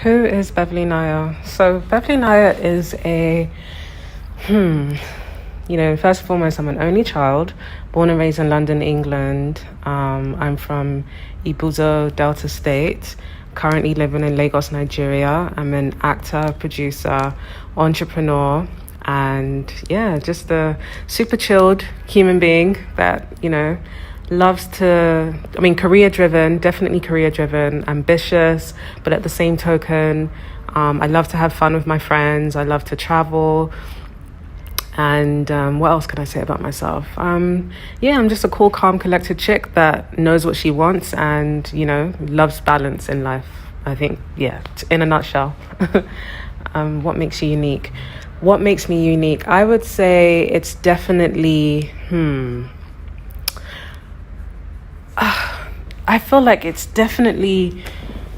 Who is Beverly Naya? So Beverly Naya is first and foremost, I'm an only child, born and raised in London, England. I'm from Ibuzo, Delta State, currently living in Lagos, Nigeria. I'm an actor, producer, entrepreneur, and yeah, just a super chilled human being that, loves to, career driven, definitely career driven, ambitious, but at the same token, I love to have fun with my friends. I love to travel. And what else can I say about myself? I'm just a cool, calm, collected chick that knows what she wants and, loves balance in life. I think, yeah, in a nutshell. What makes you unique? What makes me unique? I would say it's definitely, I feel like it's definitely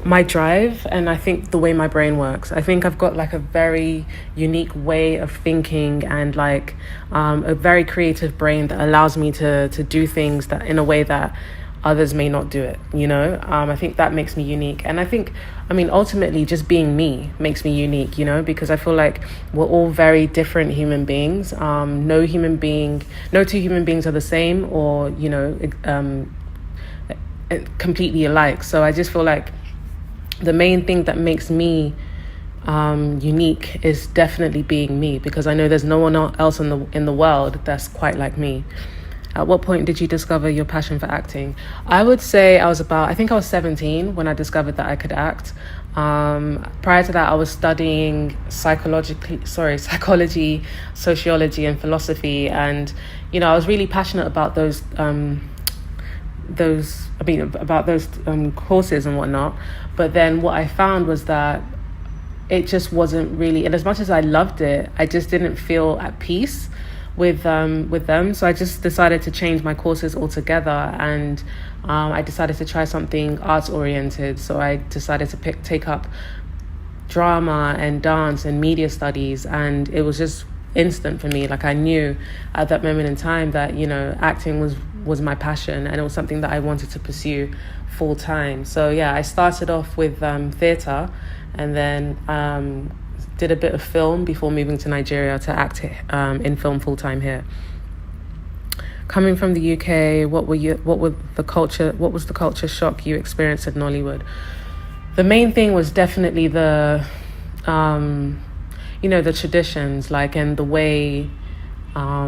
my drive, and I think the way my brain works. I think I've got like a very unique way of thinking and like a very creative brain that allows me to do things that in a way that others may not do it, I think that makes me unique. And I think, ultimately just being me makes me unique, because I feel like we're all very different human beings. No two human beings are the same or completely alike. So I just feel like the main thing that makes me unique is definitely being me, because I know there's no one else in the world that's quite like me. At what point did you discover your passion for acting? I would say I think I was 17 when I discovered that I could act. Prior to that, I was studying psychology, sociology, and philosophy, and I was really passionate about those courses and whatnot. But then what I found was that it just wasn't really, and as much as I loved it, I just didn't feel at peace with them. So I just decided to change my courses altogether, and I decided to try something arts oriented. So I decided to take up drama and dance and media studies, and it was just instant for me. Like I knew at that moment in time that acting was my passion, and it was something that I wanted to pursue full time. So yeah, I started off with theatre, and then did a bit of film before moving to Nigeria to act in film full time here. Coming from the UK, what was the culture shock you experienced in Nollywood? The main thing was definitely the the traditions, like, and the way, I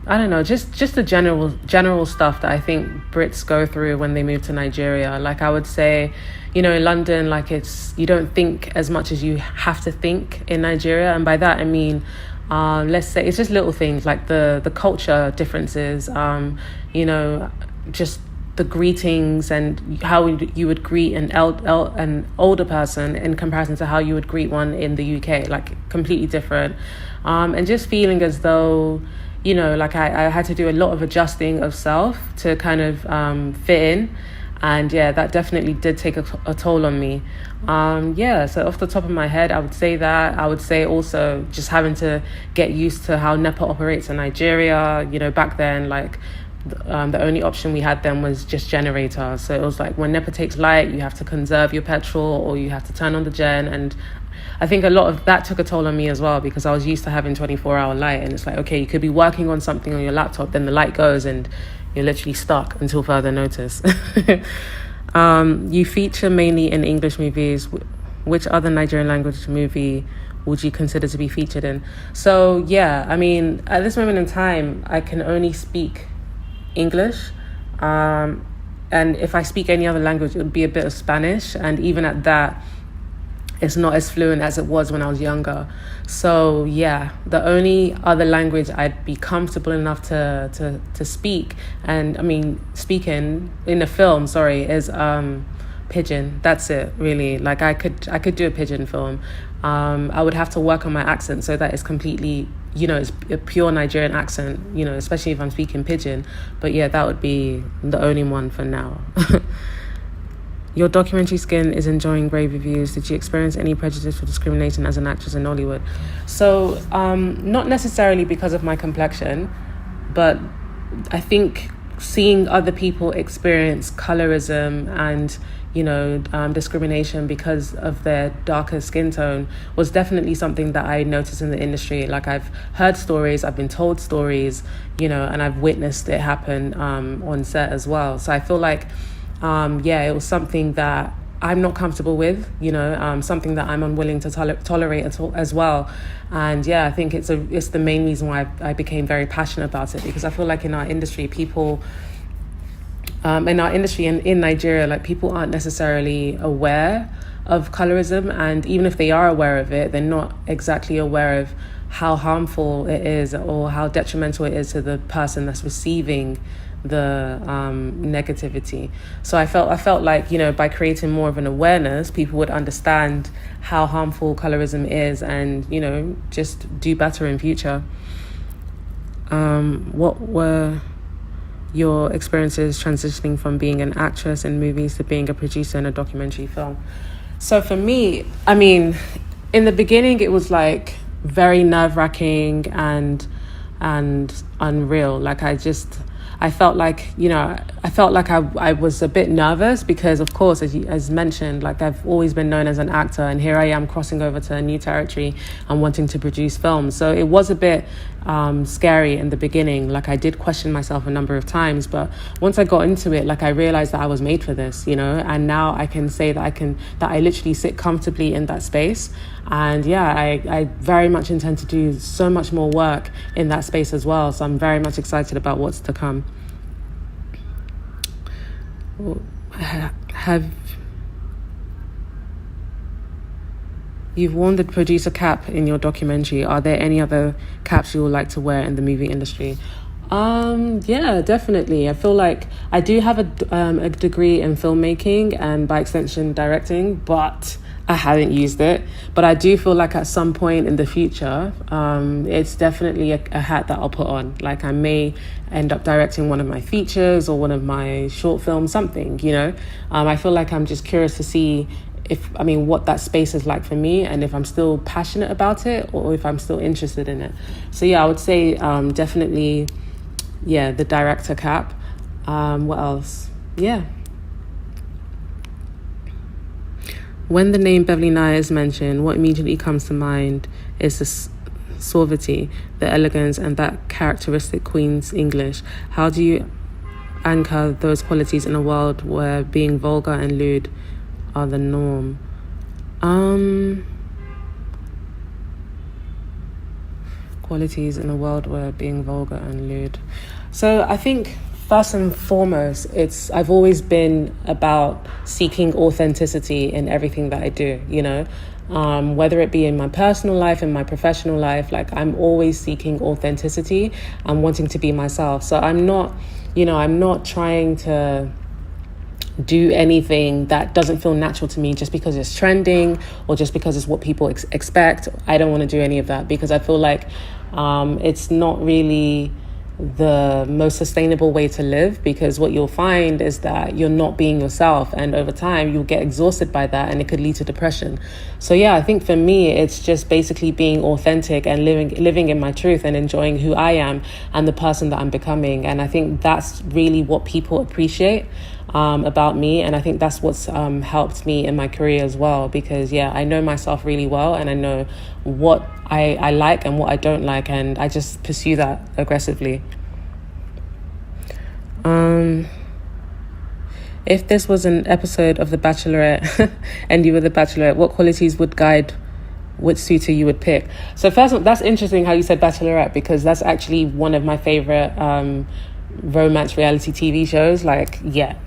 don't know, just the general stuff that I think Brits go through when they move to Nigeria. Like I would say, in London, like you don't think as much as you have to think in Nigeria. And by that, I mean, let's say it's just little things like the culture differences, just the greetings and how you would greet an older person in comparison to how you would greet one in the UK, like completely different. And just feeling as though, like I had to do a lot of adjusting of self to kind of fit in. And yeah, that definitely did take a toll on me. So off the top of my head, I would say that. I would say also just having to get used to how NEPA operates in Nigeria. Back then, like, the only option we had then was just generators. So it was like when NEPA takes light, you have to conserve your petrol or you have to turn on the gen. And I think a lot of that took a toll on me as well, because I was used to having 24-hour light, and it's like, okay, you could be working on something on your laptop, then the light goes and you're literally stuck until further notice. You feature mainly in English movies. Which other Nigerian language movie would you consider to be featured in? So yeah, at this moment in time, I can only speak English, and if I speak any other language, it would be a bit of Spanish, and even at that, it's not as fluent as it was when I was younger. So yeah, the only other language I'd be comfortable enough to speak, and speaking in a film, is Pidgin. That's it, really. Like I could do a Pidgin film. I would have to work on my accent so that it's completely, it's a pure Nigerian accent, especially if I'm speaking Pidgin. But yeah, that would be the only one for now. Your documentary Skin is enjoying rave reviews. Did you experience any prejudice or discrimination as an actress in Hollywood? So, not necessarily because of my complexion, but I think seeing other people experience colorism and, discrimination because of their darker skin tone was definitely something that I noticed in the industry. Like, I've heard stories, I've been told stories, and I've witnessed it happen on set as well. So I feel like, it was something that I'm not comfortable with, something that I'm unwilling to tolerate as well. And I think it's the main reason why I became very passionate about it, because I feel like in our industry, in Nigeria, like, people aren't necessarily aware of colorism, and even if they are aware of it, they're not exactly aware of how harmful it is or how detrimental it is to the person that's receiving the negativity. So I felt like, by creating more of an awareness, people would understand how harmful colorism is and, just do better in future. What were your experiences transitioning from being an actress in movies to being a producer in a documentary film? So for me, I mean, in the beginning, it was like very nerve-wracking and unreal. Like, I felt like, I was a bit nervous because, of course, as mentioned, like, I've always been known as an actor, and here I am crossing over to a new territory and wanting to produce films. So it was a bit scary in the beginning. Like, I did question myself a number of times, but once I got into it, like, I realized that I was made for this, and now I can say that I literally sit comfortably in that space. And I very much intend to do so much more work in that space as well. So I'm very much excited about what's to come. You've worn the producer cap in your documentary. Are there any other caps you would like to wear in the movie industry? Definitely. I feel like I do have a degree in filmmaking and, by extension, directing, but I haven't used it. But I do feel like at some point in the future, it's definitely a hat that I'll put on. Like, I may end up directing one of my features or one of my short films, something, I feel like I'm just curious to see what that space is like for me, and if I'm still passionate about it or if I'm still interested in it. So I would say definitely, the director cap. What else? When the name Beverly Naya is mentioned, what immediately comes to mind is the suavity, the elegance, and that characteristic Queen's English. How do you anchor those qualities in a world where being vulgar and lewd are the norm? Qualities in a world where being vulgar and lewd. So I think, first and foremost, I've always been about seeking authenticity in everything that I do, whether it be in my personal life, in my professional life. Like, I'm always seeking authenticity and wanting to be myself. So I'm not trying to do anything that doesn't feel natural to me just because it's trending or just because it's what people expect. I don't want to do any of that, because I feel like it's not really the most sustainable way to live, because what you'll find is that you're not being yourself, and over time you'll get exhausted by that, and it could lead to depression. So I think for me, it's just basically being authentic and living in my truth and enjoying who I am and the person that I'm becoming. And I think that's really what people appreciate about me, and I think that's what's helped me in my career as well, because I know myself really well, and I know what I like and what I don't like, and I just pursue that aggressively. If this was an episode of The Bachelorette and you were the Bachelorette, what qualities would guide which suitor you would pick? So first, that's interesting how you said Bachelorette, because that's actually one of my favorite romance reality TV shows. Like,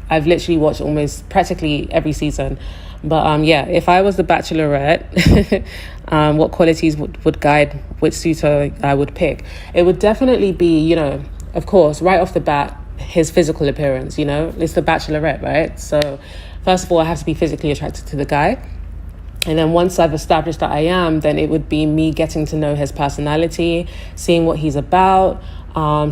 I've literally watched almost practically every season. But if I was the Bachelorette, what qualities would guide which suitor I would pick? It would definitely be, of course, right off the bat, his physical appearance. It's the Bachelorette, right? So first of all, I have to be physically attracted to the guy. And then once I've established that I am, then it would be me getting to know his personality, seeing what he's about,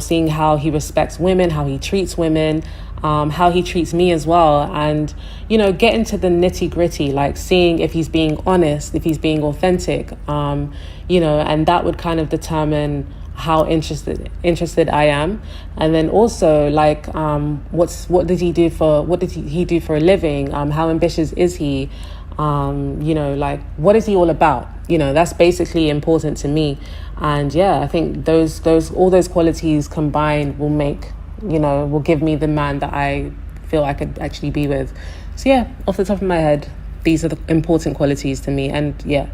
seeing how he respects women, how he treats women, how he treats me as well. And, get into the nitty gritty, like seeing if he's being honest, if he's being authentic, and that would kind of determine how interested I am. And then also like what did he do for a living, how ambitious is he, like what is he all about, that's basically important to me. And yeah, I think those all those qualities combined will give me the man that I feel I could actually be with. So yeah, off the top of my head, these are the important qualities to me. And yeah.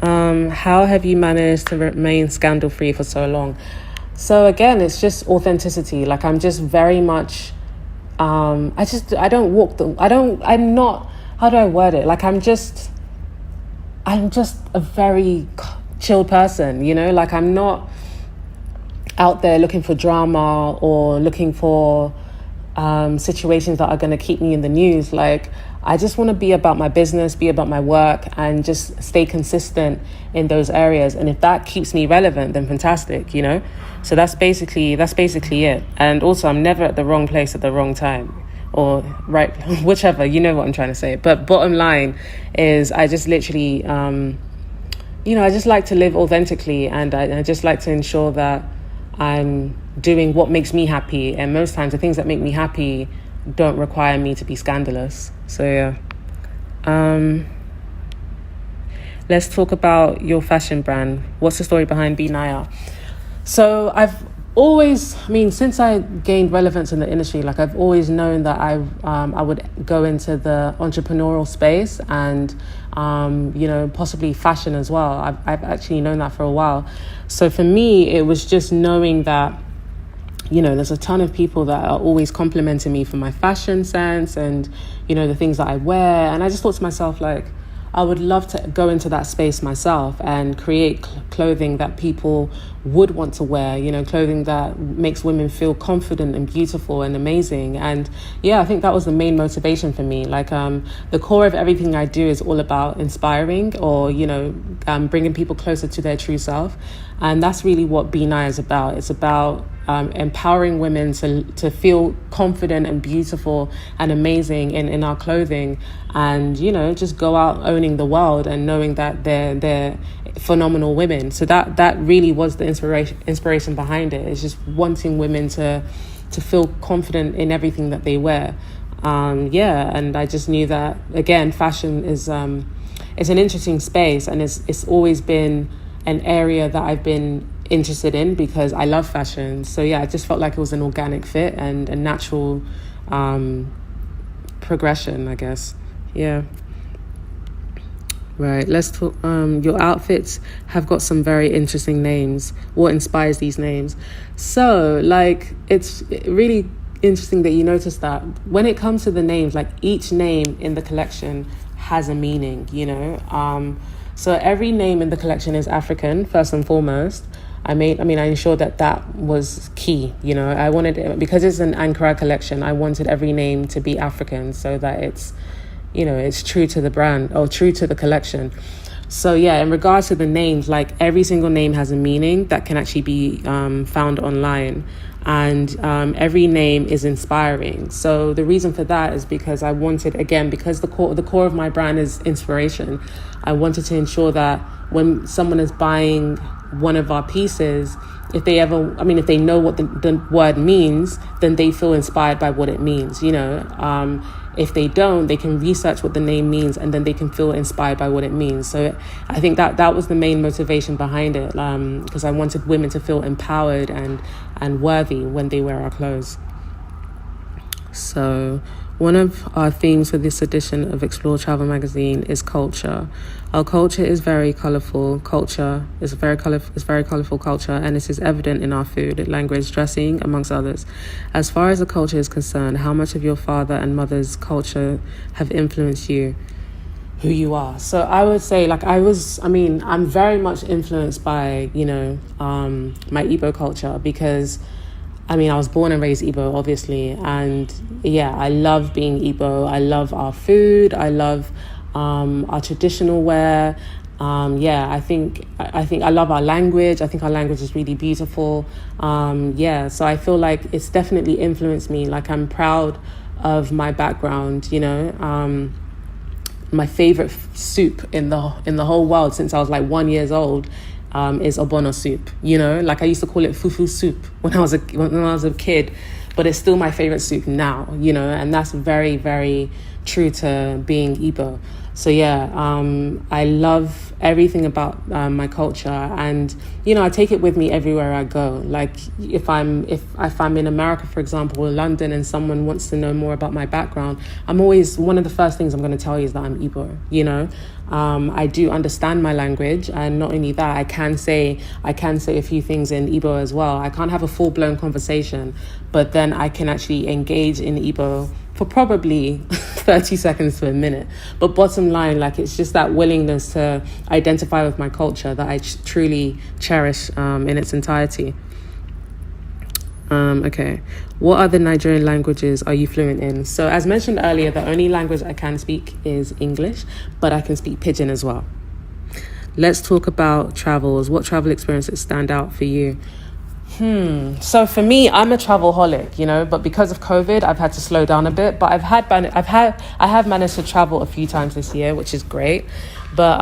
How have you managed to remain scandal free for so long? So again, it's just authenticity. Like I'm just very much I'm not, how do I word it, like I'm just a very chill person, like I'm not out there looking for drama or looking for situations that are going to keep me in the news. Like I just want to be about my business, be about my work, and just stay consistent in those areas. And if that keeps me relevant, then fantastic, So that's basically it. And also, I'm never at the wrong place at the wrong time, or right, whichever. You know what I'm trying to say. But bottom line is, I just literally, I just like to live authentically, and I just like to ensure that I'm doing what makes me happy. And most times, the things that make me happy don't require me to be scandalous. So yeah. Let's talk about your fashion brand. What's the story behind Beverly Naya? So I've always, since I gained relevance in the industry, like I've always known that I would go into the entrepreneurial space and possibly fashion as well. I've actually known that for a while. So for me, it was just knowing that there's a ton of people that are always complimenting me for my fashion sense and, the things that I wear. And I just thought to myself, like, I would love to go into that space myself and create clothing that people would want to wear, clothing that makes women feel confident and beautiful and amazing. And yeah, I think that was the main motivation for me. Like the core of everything I do is all about inspiring or, bringing people closer to their true self. And that's really what Beverly Naya is about. It's about empowering women to feel confident and beautiful and amazing in our clothing, and just go out owning the world and knowing that they're phenomenal women. So that really was the inspiration behind it. It's just wanting women to feel confident in everything that they wear. And I just knew that, again, fashion is it's an interesting space, and it's always been an area that I've been interested in because I love fashion. So yeah, I just felt like it was an organic fit and a natural progression, I guess. Yeah. Right, let's talk. Your outfits have got some very interesting names. What inspires these names? So, like, it's really interesting that you notice that when it comes to the names, like each name in the collection has a meaning, So every name in the collection is African, first and foremost. I ensured that was key. I wanted, because it's an Ankara collection, I wanted every name to be African so that it's, it's true to the brand or true to the collection. So yeah, in regards to the names, like every single name has a meaning that can actually be found online. And every name is inspiring. So the reason for that is because I wanted, again, because the core of my brand is inspiration, I wanted to ensure that when someone is buying one of our pieces, if they know what the word means, then they feel inspired by what it means, If they don't, they can research what the name means and then they can feel inspired by what it means. So I think that was the main motivation behind it, because I wanted women to feel empowered and worthy when they wear our clothes. So one of our themes for this edition of Explore Travel Magazine is culture. Our culture is very colourful. Culture is very colourful culture, and it is evident in our food, language, dressing, amongst others. As far as the culture is concerned, how much of your father and mother's culture have influenced you, who you are? So I would say, I'm very much influenced by, my Igbo culture, because I was born and raised Igbo, obviously, and yeah, I love being Igbo. I love our food. I love our traditional wear. I think I love our language. I think our language is really beautiful. So I feel like it's definitely influenced me. Like, I'm proud of my background. My favorite soup in the whole world since I was like 1 year old is obono soup. Like I used to call it fufu soup when I was a kid, but it's still my favorite soup now. And that's very, very true to being Igbo. So yeah, I love everything about my culture, and I take it with me everywhere I go. Like if I'm in America, for example, or London, and someone wants to know more about my background, I'm always, one of the first things I'm going to tell you is that I'm Igbo. I do understand my language, and not only that, I can say a few things in Igbo as well. I can't have a full-blown conversation, but then I can actually engage in Igbo for probably 30 seconds to a minute. But bottom line, like, it's just that willingness to identify with my culture that I truly cherish in its entirety. Okay. What other Nigerian languages are you fluent in? So as mentioned earlier, the only language I can speak is English, but I can speak Pidgin as well. Let's talk about travels. What travel experiences stand out for you? So for me, I'm a travelholic, but because of COVID, I've had to slow down a bit. But I have managed to travel a few times this year, which is great. But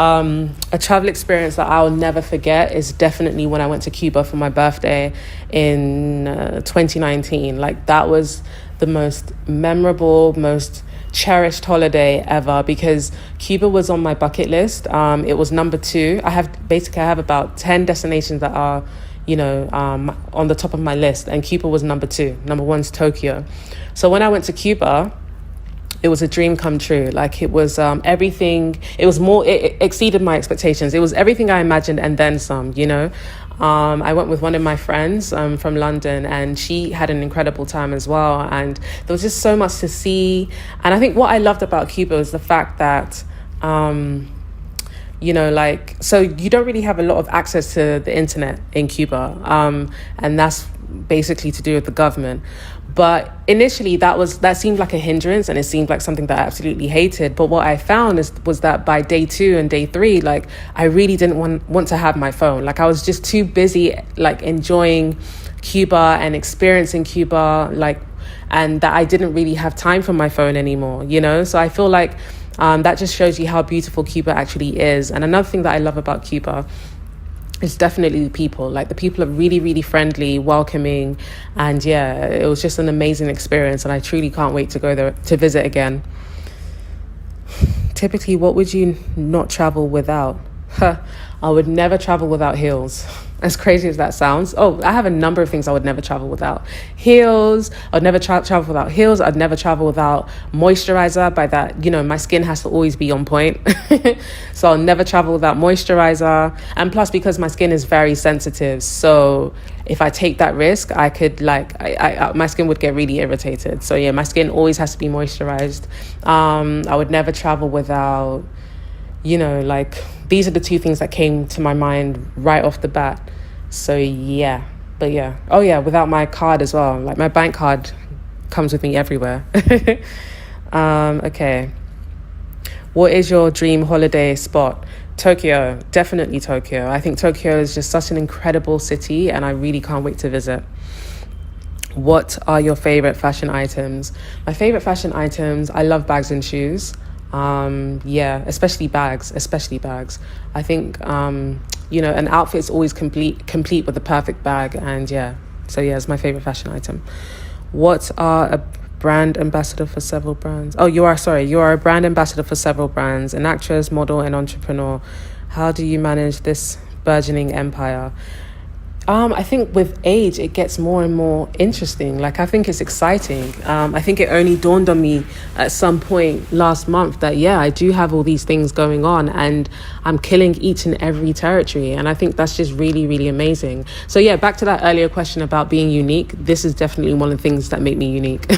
a travel experience that I'll never forget is definitely when I went to Cuba for my birthday in 2019. Like, that was the most memorable, most cherished holiday ever, because Cuba was on my bucket list. It was number 2. I have about 10 destinations that are on the top of my list, and Cuba was number 2. Number 1's Tokyo. So when I went to Cuba, it was a dream come true. Like, it was everything. It exceeded my expectations. It was everything I imagined and then some. I went with one of my friends from London, and she had an incredible time as well. And there was just so much to see. And I think what I loved about Cuba was the fact that so you don't really have a lot of access to the internet in Cuba, and that's basically to do with the government. But initially that seemed like a hindrance, and it seemed like something that I absolutely hated. But what I found was that by day 2 and day 3, like, I really didn't want to have my phone. Like, I was just too busy, like, enjoying Cuba and experiencing Cuba, like, and that I didn't really have time for my phone anymore, So I feel like that just shows you how beautiful Cuba actually is. And another thing that I love about Cuba is definitely the people. Like, the people are really, really friendly, welcoming, and yeah, it was just an amazing experience, and I truly can't wait to go there to visit again. Typically, what would you not travel without? I would never travel without heels. As crazy as that sounds. Oh, I have a number of things I would never travel without. Heels. I'd never travel without heels. I'd never travel without moisturizer. By that, my skin has to always be on point. So I'll never travel without moisturizer. And plus, because my skin is very sensitive, so if I take that risk, I could, my skin would get really irritated. So yeah, my skin always has to be moisturized. I would never travel without, these are the 2 things that came to my mind right off the bat. So yeah, but yeah. Oh yeah, without my card as well. Like, my bank card comes with me everywhere. Okay. What is your dream holiday spot? Tokyo, definitely Tokyo. I think Tokyo is just such an incredible city, and I really can't wait to visit. What are your favorite fashion items? My favorite fashion items, I love bags and shoes. Especially bags. I think, an outfit is always complete with the perfect bag. And yeah, so yeah, it's my favorite fashion item. What are a brand ambassador for several brands? Oh, you are a brand ambassador for several brands, an actress, model, and entrepreneur. How do you manage this burgeoning empire? I think with age, it gets more and more interesting. Like, I think it's exciting. I think it only dawned on me at some point last month that, yeah, I do have all these things going on, and I'm killing each and every territory. And I think that's just really, really amazing. So yeah, back to that earlier question about being unique. This is definitely one of the things that make me unique.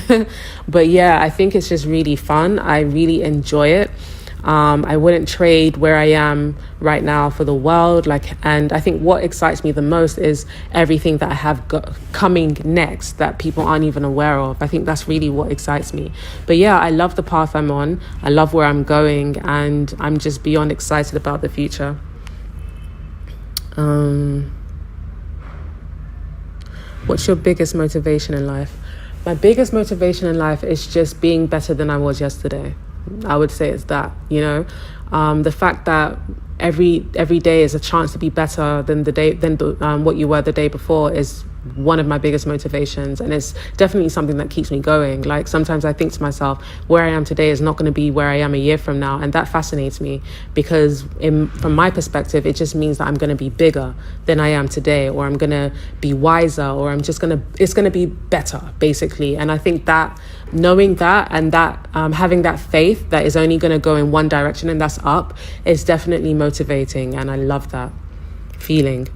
But yeah, I think it's just really fun. I really enjoy it. I wouldn't trade where I am right now for the world. And I think what excites me the most is everything that I have coming next that people aren't even aware of. I think that's really what excites me. But yeah, I love the path I'm on. I love where I'm going, and I'm just beyond excited about the future. What's your biggest motivation in life? My biggest motivation in life is just being better than I was yesterday. I would say it's that, the fact that every day is a chance to be better than what you were the day before is one of my biggest motivations, and it's definitely something that keeps me going. Like sometimes I think to myself, where I am today is not going to be where I am a year from now, and that fascinates me because from my perspective it just means that I'm going to be bigger than I am today, or I'm going to be wiser, or it's going to be better basically. And I think that knowing that and that having that faith that is only going to go in one direction, and that's up, is definitely motivating, and I love that feeling.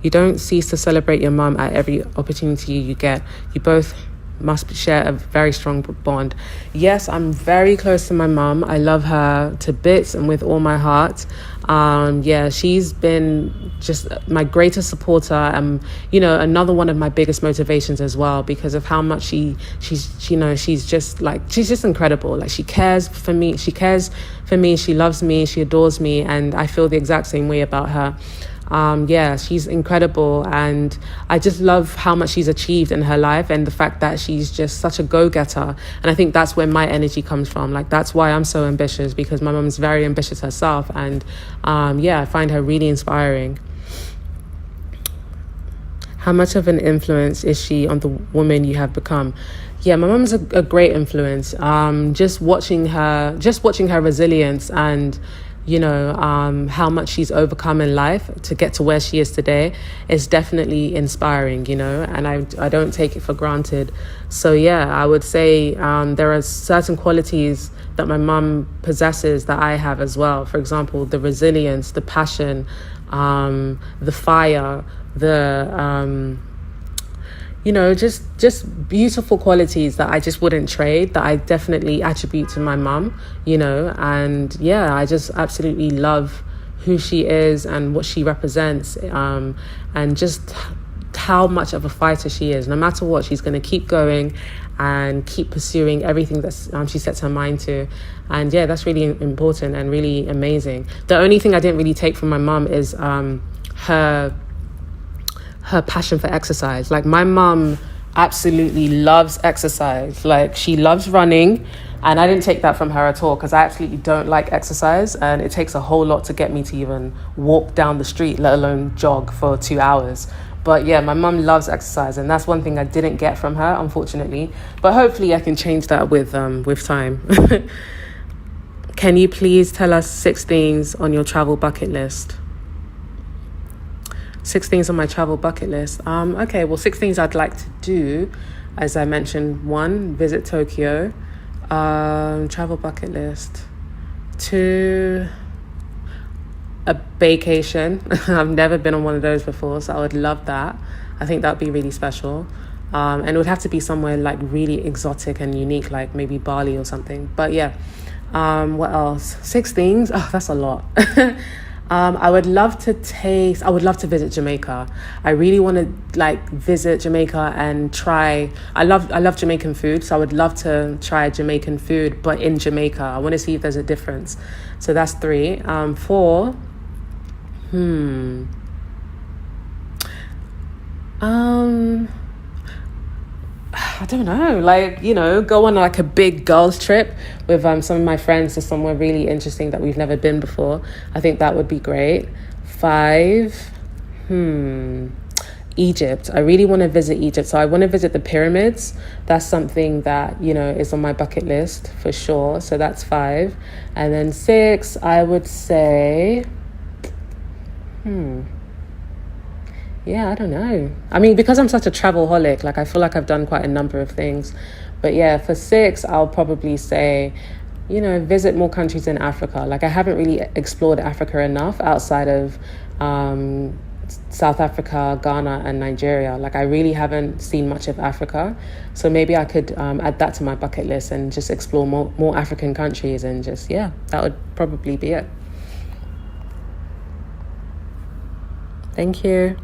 You don't cease to celebrate your mum at every opportunity you get. You both must share a very strong bond. Yes, I'm very close to my mum. I love her to bits and with all my heart. She's been just my greatest supporter, and another one of my biggest motivations as well, because of how much she's just incredible. Like she cares for me, she loves me, she adores me, and I feel the exact same way about her. She's incredible, and I just love how much she's achieved in her life, and the fact that she's just such a go-getter. And I think that's where my energy comes from. Like that's why I'm so ambitious, because my mum's very ambitious herself, and I find her really inspiring. How much of an influence is she on the woman you have become? Yeah, my mum's a great influence. Just watching her resilience, and how much she's overcome in life to get to where she is today is definitely inspiring, and I don't take it for granted. So I would say there are certain qualities that my mum possesses that I have as well. For example, the resilience, the passion, the fire, the just beautiful qualities that I just wouldn't trade, that I definitely attribute to my mum, and I just absolutely love who she is and what she represents, and just how much of a fighter she is. No matter what, she's going to keep going and keep pursuing everything that she sets her mind to. And that's really important and really amazing. The only thing I didn't really take from my mum is her passion for exercise. Like my mum absolutely loves exercise. Like she loves running, and I didn't take that from her at all, because I absolutely don't like exercise, and it takes a whole lot to get me to even walk down the street, let alone jog for 2 hours. But my mum loves exercise, and that's one thing I didn't get from her, unfortunately. But hopefully I can change that with time. Can you please tell us 6 things on your travel bucket list? 6 things on my travel bucket list. 6 things I'd like to do. As I mentioned, 1, visit Tokyo. Travel bucket list. 2, a vacation. I've never been on one of those before, so I would love that. I think that would be really special. And it would have to be somewhere like really exotic and unique, like maybe Bali or something. But what else? 6 things. Oh, that's a lot. I would love to visit Jamaica. I really want to visit Jamaica and try. I love Jamaican food, so I would love to try Jamaican food, but in Jamaica. I want to see if there's a difference. So that's 3. 4. I don't know, go on a big girls trip with some of my friends to somewhere really interesting that we've never been before. I think that would be great. 5, Egypt. I really want to visit Egypt. So I want to visit the pyramids. That's something that, is on my bucket list for sure. So that's 5. And then 6, I would say, I don't know. I mean, because I'm such a travelholic, I feel like I've done quite a number of things. But for 6, I'll probably say, visit more countries in Africa. I haven't really explored Africa enough outside of South Africa, Ghana, and Nigeria. I really haven't seen much of Africa. So maybe I could add that to my bucket list and just explore more African countries, and just, that would probably be it. Thank you.